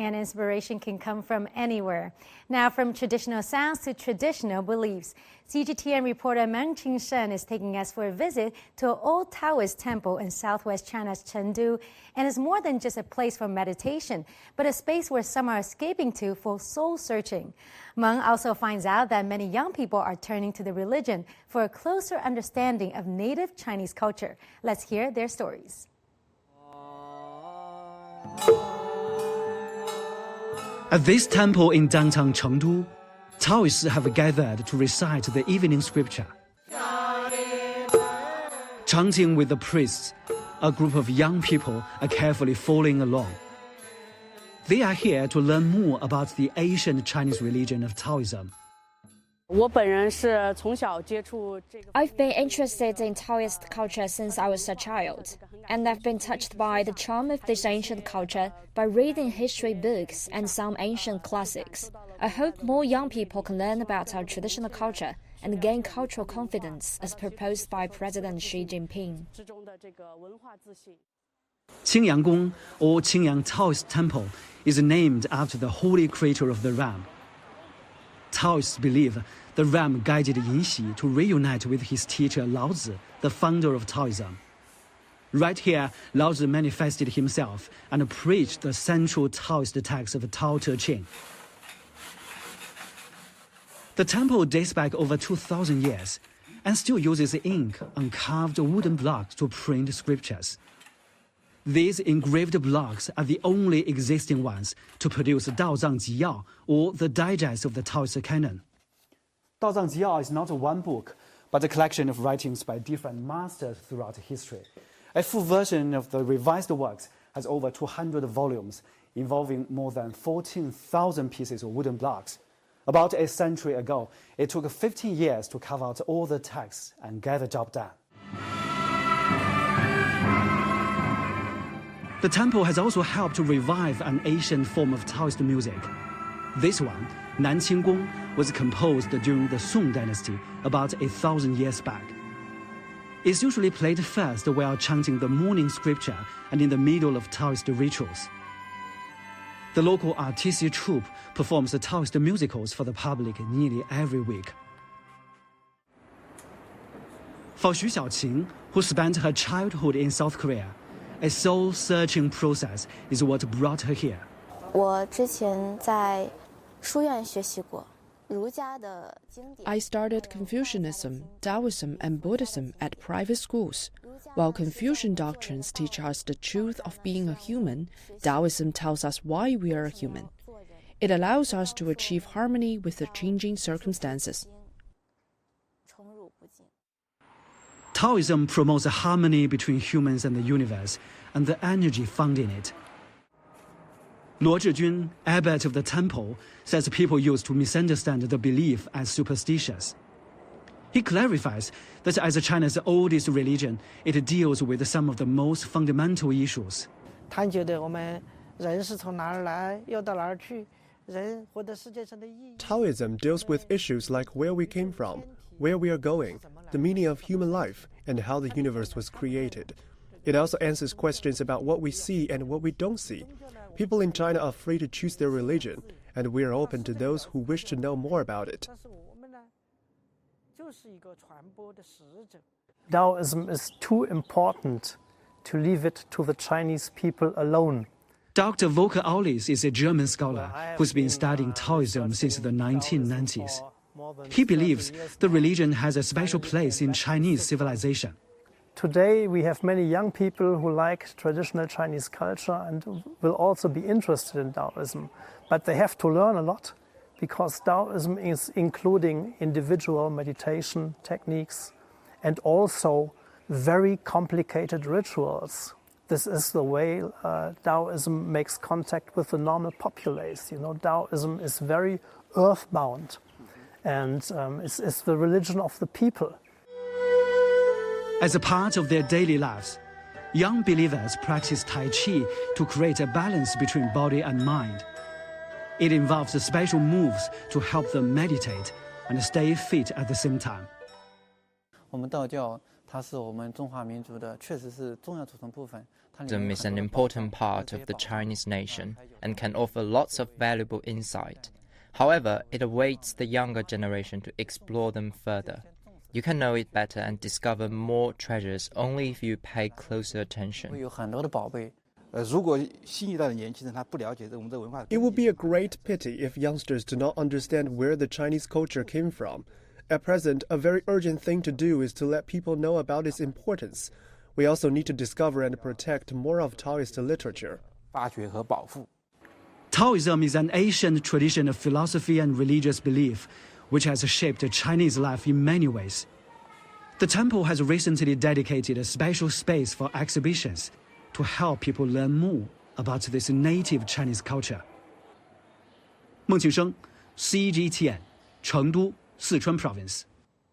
And inspiration can come from anywhere. Now, from traditional sounds to traditional beliefs, CGTN reporter Meng Qing-shen is taking us for a visit to an old Taoist temple in southwest China's Chengdu. And it's more than just a place for meditation, but a space where some are escaping to for soul searching. Meng also finds out that many young people are turning to the religion for a closer understanding of native Chinese culture. Let's hear their stories. At this temple in downtown Chengdu, Taoists have gathered to recite the evening scripture. Chanting with the priests, a group of young people are carefully following along. They are here to learn more about the ancient Chinese religion of Taoism. I've been interested in Taoist culture since I was a child, and I've been touched by the charm of this ancient culture by reading history books and some ancient classics. I hope more young people can learn about our traditional culture and gain cultural confidence as proposed by President Xi Jinping. Qingyang Gong, or Qingyang Taoist Temple, is named after the holy creator of the ram. Taoists believe the ram guided Yin Xi to reunite with his teacher Lao Tzu, the founder of Taoism. Right here, Lao Tzu manifested himself and preached the central Taoist text of Tao Te Ching. The temple dates back over 2,000 years and still uses ink on carved wooden blocks to print scriptures. These engraved blocks are the only existing ones to produce Daozang Jiyao, or the digest of the Taoist canon. Daozang Jiyao is not one book, but a collection of writings by different masters throughout history. A full version of the revised works has over 200 volumes, involving more than 14,000 pieces of wooden blocks. About a century ago, it took 15 years to carve out all the texts and get the job done. The temple has also helped to revive an ancient form of Taoist music. This one, Nanqing Gong, was composed during the Song dynasty about 1,000 years back. It's usually played first while chanting the morning scripture and in the middle of Taoist rituals. The local artistic troupe performs the Taoist musicals for the public nearly every week. For Xu Xiaoqing, who spent her childhood in South Korea, a soul-searching process is what brought her here. I started Confucianism, Taoism, and Buddhism at private schools. While Confucian doctrines teach us the truth of being a human, Taoism tells us why we are a human. It allows us to achieve harmony with the changing circumstances. Taoism promotes a harmony between humans and the universe and the energy found in it. Luo Zhijun, abbot of the temple, says people used to misunderstand the belief as superstitious. He clarifies that as China's oldest religion, it deals with some of the most fundamental issues. Taoism deals with issues like where we came from, where we are going, the meaning of human life, and how the universe was created. It also answers questions about what we see and what we don't see. People in China are free to choose their religion, and we are open to those who wish to know more about it. Taoism is too important to leave it to the Chinese people alone. Dr. Volker Aulis is a German scholar who's been studying Taoism since the 1990s. He believes the religion has a special place in Chinese civilization. Today we have many young people who like traditional Chinese culture and will also be interested in Taoism. But they have to learn a lot, because Taoism is including individual meditation techniques and also very complicated rituals. This is the way Taoism makes contact with the normal populace. Taoism is very earthbound, and it's the religion of the people. As a part of their daily lives, young believers practice Tai Chi to create a balance between body and mind. It involves special moves to help them meditate and stay fit at the same time. 我们道教它是我们中华民族的，确实是重要组成部分。Taoism is an important part of the Chinese nation and can offer lots of valuable insight. However, it awaits the younger generation to explore them further. You can know it better and discover more treasures only if you pay closer attention. It would be a great pity if youngsters do not understand where the Chinese culture came from. At present, a very urgent thing to do is to let people know about its importance. We also need to discover and protect more of Taoist literature. Taoism is an ancient tradition of philosophy and religious belief, which has shaped Chinese life in many ways. The temple has recently dedicated a special space for exhibitions to help people learn more about this native Chinese culture. 孟庆生 CGTN 成都 Sichuan Province